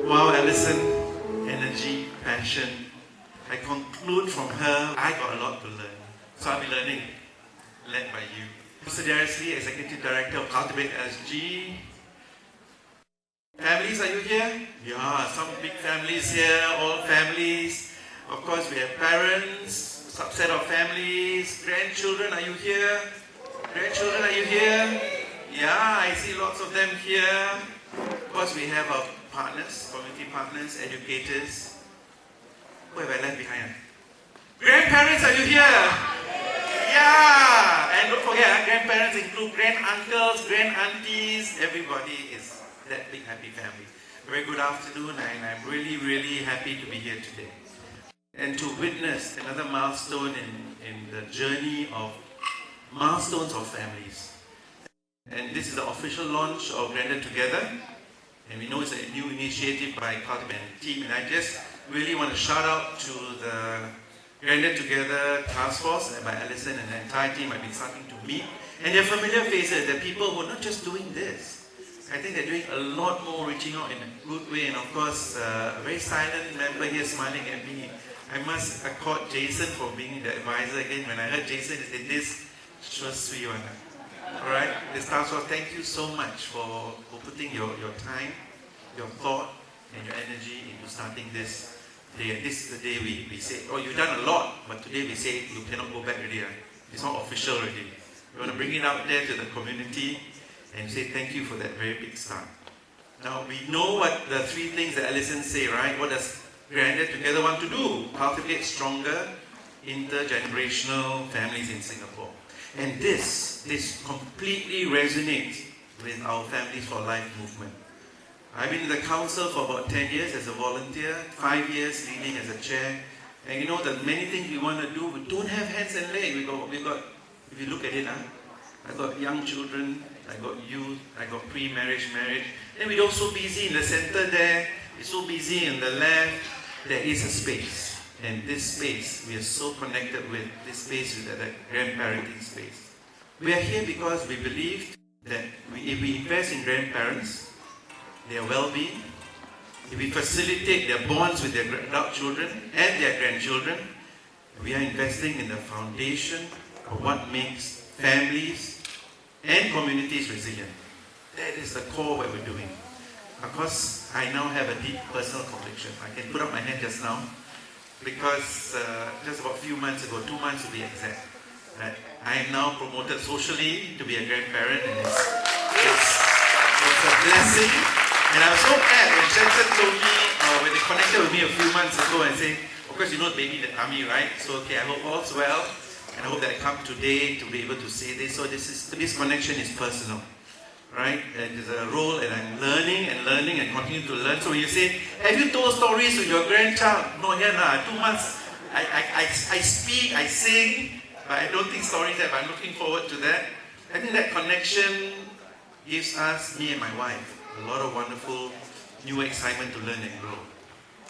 Wow, Alison, energy, passion. I conclude from her, I got a lot to learn. So I'll be learning, led by you. Mr. Darsley, Executive Director of Cultivate SG. Families, are you here? Yeah, some big families here, all families. Of course, we have parents, subset of families. Grandchildren, are you here? Grandchildren, are you here? Yeah, I see lots of them here. Of course, we have our partners, community partners, educators. Who have I left behind? Grandparents, are you here? Yeah! And don't forget, grandparents include grand-uncles, grand-aunties. Everybody is that big happy family. Very good afternoon, and I'm really, really happy to be here today. And to witness another milestone in the journey of milestones of families. And this is the official launch of Grander Together. And we know it's a new initiative by Cultivate team. And I just really want to shout out to the Grander Together task force by Alison and the entire team I've been starting to meet. And they're familiar faces. They're people who are not just doing this. I think they're doing a lot more, reaching out in a good way. And of course, a very silent member here smiling at me. I must accord Jason for being the advisor again. When I heard Jason say this, sure sweet one. Alright, the staff force, thank you so much for putting your time, your thought, and your energy into starting this day. And this is the day we say, oh, you've done a lot, but today we say you cannot go back already. It's not official already. We want to bring it out there to the community and say thank you for that very big start. Now, we know what the three things that Alison say, right? What does Grander Together want to do? Cultivate stronger intergenerational families in Singapore. And this completely resonates with our Families for Life movement. I've been in the council for about 10 years as a volunteer, 5 years leading as a chair. And you know that many things we want to do, we don't have hands and legs. We got if you look at it, I got young children, I got youth, I got pre-marriage, marriage. Then we're also busy in the center there, we're so busy in the left. There is a space. And this space, we are so connected with this space, with that grandparenting space. We are here because we believe that if we invest in grandparents, their well-being, if we facilitate their bonds with their adult children and their grandchildren, we are investing in the foundation of what makes families and communities resilient. That is the core what we're doing. Of course, I now have a deep personal conviction. I can put up my hand just now, because just about a few months ago, 2 months to be exact, I am now promoted socially to be a grandparent, and it's a blessing. And I'm so glad when Jensen told me, when they connected with me a few months ago and said, of course you know baby the tummy, right? So okay, I hope all's well, and I hope that I come today to be able to say this. So this connection is personal. Right? There's a role, and I'm learning and continue to learn. So when you say, have you told stories to your grandchild? No, yeah, 2 months. I speak, I sing, but I don't think stories have. I'm looking forward to that. I think that connection gives us, me and my wife, a lot of wonderful new excitement to learn and grow.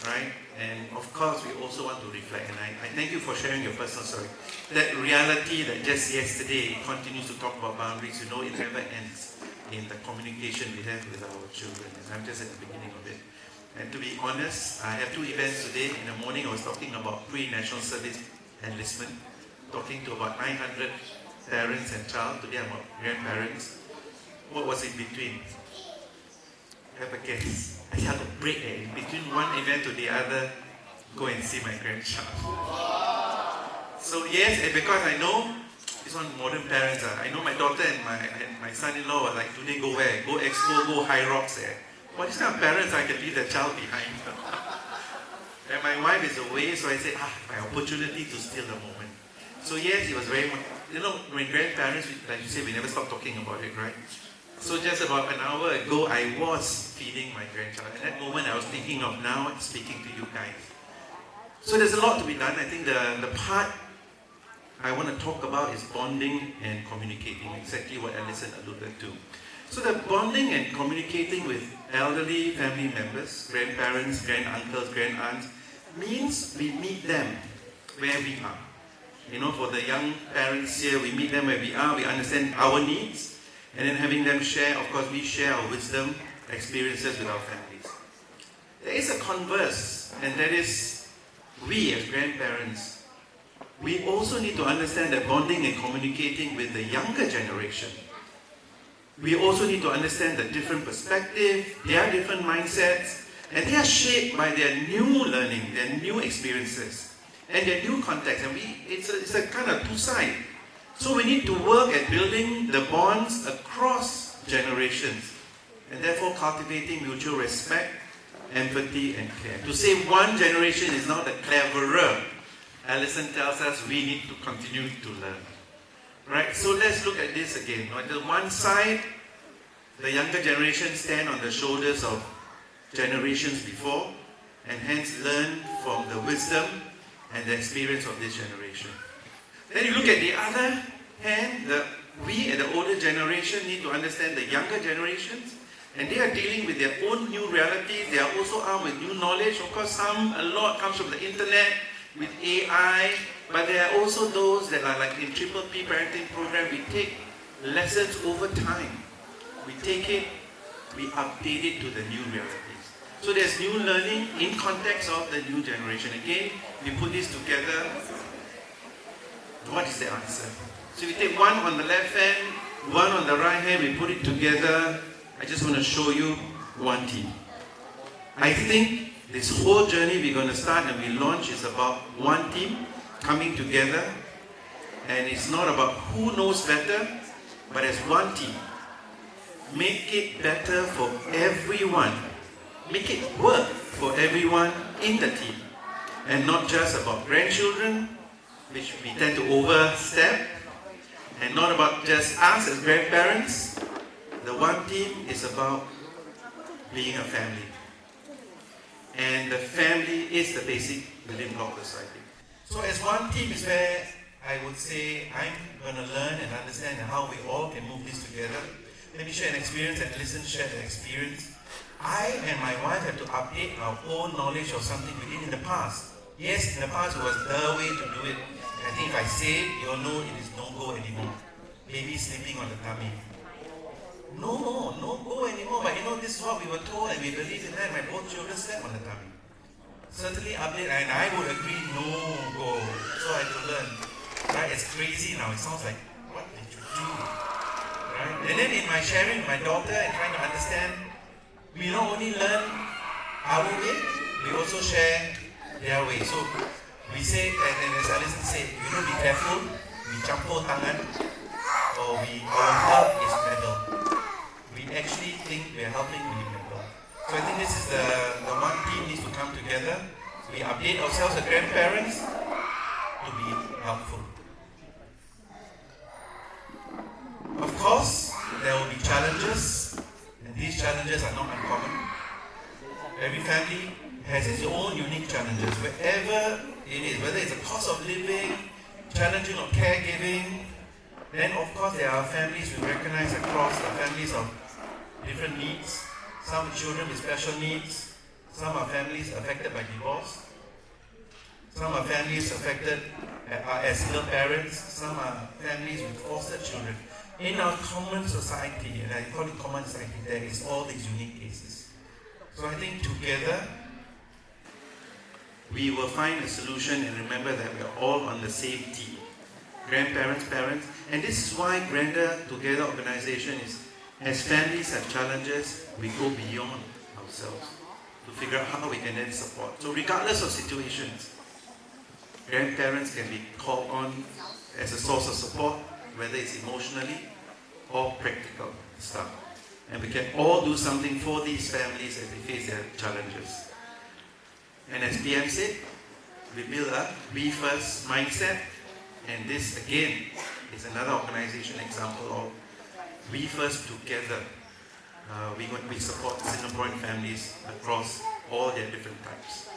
Right? And of course, we also want to reflect. And I thank you for sharing your personal story. That reality that just yesterday continues to talk about boundaries, you know, it never ends in the communication we have with our children. And I'm just at the beginning of it. And to be honest, I have 2 events today. In the morning, I was talking about pre-national service enlistment, talking to about 900 parents and child. Today, I'm about grandparents. What was in between? Have a guess. I had a break in between one event to the other. Go and see my grandchild. So yes, and because I know this one modern parents. I know my daughter and my son-in-law were like, today go where? Go expo, go high rocks there. What is kind of parents I can leave the child behind? And my wife is away, so I said, my opportunity to steal the moment. So yes, it was very much, you know, when grandparents, like you say, we never stop talking about it, right? So just about an hour ago, I was feeding my grandchild. At that moment, I was thinking of now speaking to you guys. So there's a lot to be done. I think the part I want to talk about is bonding and communicating, exactly what Alison alluded to. So the bonding and communicating with elderly family members, grandparents, granduncles, grandaunts, means we meet them where we are. You know, for the young parents here, we meet them where we are, we understand our needs, and then having them share, of course, we share our wisdom, experiences with our families. there is a converse, and that is we as grandparents, we also need to understand that bonding and communicating with the younger generation. We also need to understand the different perspective, their different mindsets, and they are shaped by their new learning, their new experiences, and their new context. And it's a kind of two-side. So we need to work at building the bonds across generations, and therefore cultivating mutual respect, empathy, and care. To say one generation is not the cleverer, Alison tells us we need to continue to learn. Right? So let's look at this again. On the one side, the younger generation stand on the shoulders of generations before, and hence learn from the wisdom and the experience of this generation. Then you look at the other hand, we at the older generation need to understand the younger generations, and they are dealing with their own new realities. They are also armed with new knowledge. Of course, a lot comes from the internet, with AI, but there are also those that are like in Triple P parenting program. We take lessons over time. We take it, we update it to the new realities. So there's new learning in context of the new generation. Again, we put this together. What is the answer? So we take one on the left hand, one on the right hand, we put it together. I just want to show you one team. I think this whole journey we're going to start and we launch is about one team coming together, and it's not about who knows better, but as one team. Make it better for everyone. Make it work for everyone in the team, and not just about grandchildren, which we tend to overstep, and not about just us as grandparents. The one team is about being a family. And the family is the basic building block of society. So as one team is where I would say I'm going to learn and understand how we all can move this together. Let me share an experience, and listen, share the experience. I and my wife have to update our own knowledge of something we did in the past. Yes, in the past it was the way to do it. I think if I say it, you'll know it is no go anymore. Baby sleeping on the tummy. No go anymore. But you know, this is what we were told, and we believe in that. My both children slept on the tummy. Certainly update, and I would agree, no go. So I had to learn. Right? It's crazy now. It sounds like, what did you do? Right? And then in my sharing with my daughter and trying to understand, we not only learn our way, we also share their way. So we say, and as Alison said, we don't be careful, we campur tangan, or our help is meddle. We actually think we are helping, we meddle. So I think this is the one team needs to come together. We update ourselves as grandparents to be helpful. Of course, there will be challenges, and these challenges are not uncommon. Every family has its own unique challenges, wherever it is, whether it's a cost of living, challenging of caregiving. Then of course there are families we recognize across the families of different needs. Some children with special needs, some are families affected by divorce, some are families affected as single parents, some are families with foster children. In our common society, and I call it common society, there is all these unique cases. So I think together, we will find a solution, and remember that we are all on the same team. Grandparents, parents, and this is why Grander Together organization is, as families have challenges, we go beyond ourselves to figure out how we can then support. So regardless of situations, grandparents can be called on as a source of support, whether it's emotionally or practical stuff. And we can all do something for these families as they face their challenges. And as PM said, we build a we first mindset, and this again is another organization example of we first together. We support Singaporean families across all their different types.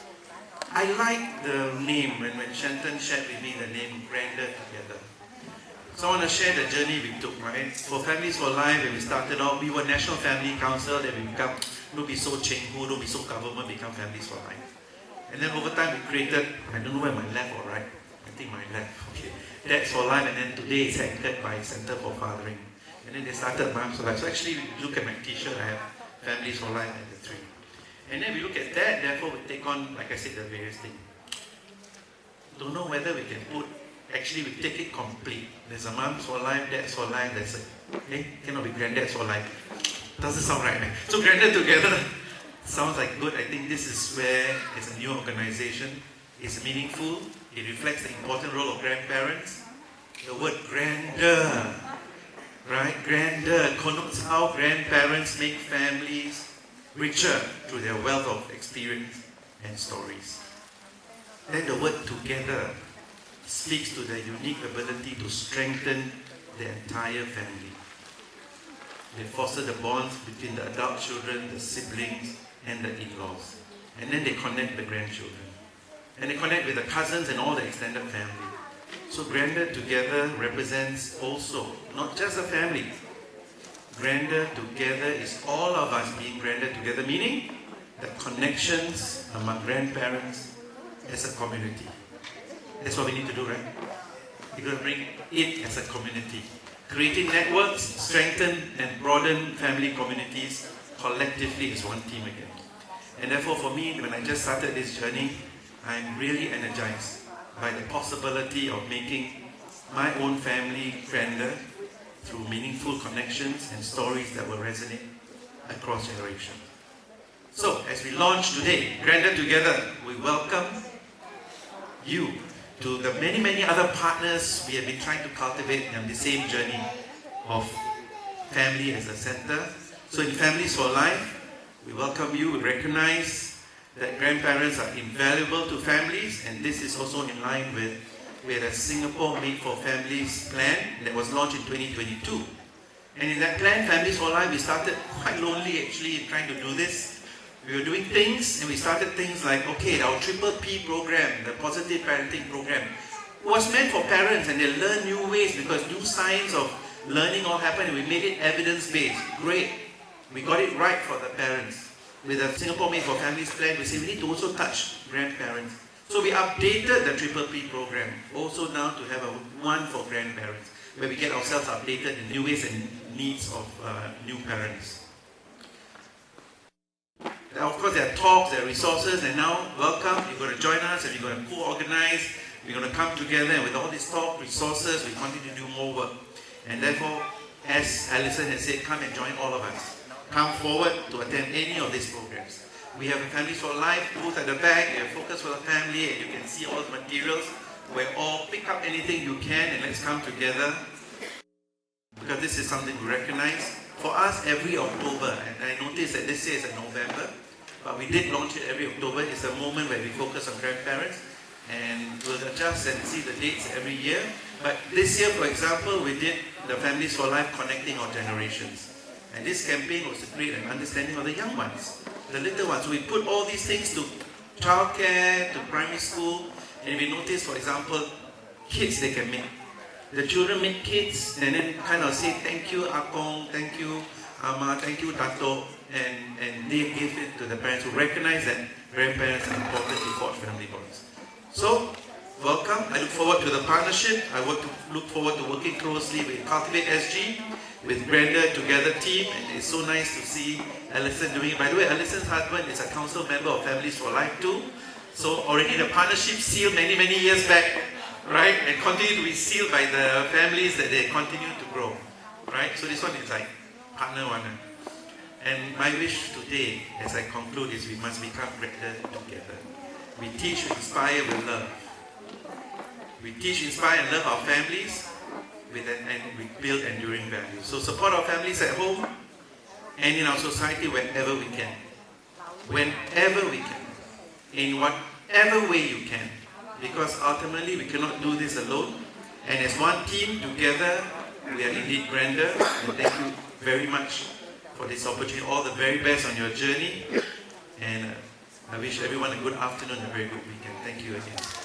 I like the name when Shanton shared with me the name Grander Together. So I want to share the journey we took, right? For Families for Life, when we started off, we were National Family Council, then we become, don't be so chenghu, don't be so government, become Families for Life. And then over time we created, I don't know where my left or right, I think my left, okay. That's for Life, and then today it's anchored by Center for Fathering. And then they started Moms for Life. So actually, if you look at my t-shirt, I have Families for Life and the three. And then we look at that, therefore we take on, like I said, the various things. Don't know whether we can put, actually we take it complete. There's a moms for life, dads for life, that's it. Okay? Cannot be granddads for life. Doesn't sound right. So Granddad Together sounds like good. I think this is where, as a new organization, it's meaningful. It reflects the important role of grandparents. The word grander, right? Grander connotes how grandparents make families richer through their wealth of experience and stories. Then the word together speaks to their unique ability to strengthen the entire family. They foster the bonds between the adult children, the siblings, and the in-laws. And then they connect the grandchildren. And they connect with the cousins and all the extended family. So Grander Together represents also, not just the family. Grander Together is all of us being grander together, meaning the connections among grandparents as a community. That's what we need to do, right? We're going to bring it as a community. Creating networks, strengthen and broaden family communities collectively as one team again. And therefore for me, when I just started this journey, I'm really energized by the possibility of making my own family grander through meaningful connections and stories that will resonate across generations. So, as we launch today, Grander Together, we welcome you to the many, many other partners we have been trying to cultivate on the same journey of family as a center. So in Families for Life, we welcome you. We recognize that grandparents are invaluable to families, and this is also in line with, we had a Singapore Made for Families plan that was launched in 2022. And in that plan, Families for Life, we started quite lonely actually in trying to do this. We were doing things, and we started things like, okay, our Triple P program, the Positive Parenting program, was meant for parents, and they learn new ways because new science of learning all happened, and we made it evidence-based. Great. We got it right for the parents. With the Singapore Made for Families plan, we say we need to also touch grandparents. So we updated the Triple P program, also now to have one for grandparents, where we get ourselves updated in new ways and needs of new parents. Now, of course, there are talks, there are resources, and now, welcome, you're going to join us and you're going to co-organize, we're going to come together, and with all these talk resources, we continue to do more work. And therefore, as Alison has said, come and join all of us. Come forward to attend any of these programs. We have a Families for Life booth at the back, we have Focus for the Family, and you can see all the materials. We're all pick up anything you can, and let's come together, because this is something we recognize. For us, every October, and I noticed that this year is in November, but we did launch it every October. It's a moment where we focus on grandparents, and we'll adjust and see the dates every year. But this year, for example, we did the Families for Life Connecting Our Generations. And this campaign was to create an understanding of the young ones, the little ones. We put all these things to childcare, to primary school, and we notice, for example, kids they can make. The children make kids and then kind of say, thank you, Akong, thank you, Ama, thank you, Tato, and they give it to the parents who recognize that grandparents are important to forge family bonds. So, welcome. I look forward to the partnership. I look forward to working closely with Cultivate SG, with Grander Together team, and it's so nice to see Alison doing it. By the way, Alison's husband is a council member of Families for Life too. So already the partnership sealed many, many years back, right? And continue to be sealed by the families that they continue to grow, right? So this one is like partner one. And my wish today, as I conclude, is we must become Grander Together. We teach, we inspire, we love. We teach, inspire, and love our families, and we build enduring values. So support our families at home and in our society wherever we can. Whenever we can. In whatever way you can. Because ultimately we cannot do this alone. And as one team together, we are indeed grander. And thank you very much for this opportunity. All the very best on your journey. And I wish everyone a good afternoon and a very good weekend. Thank you again.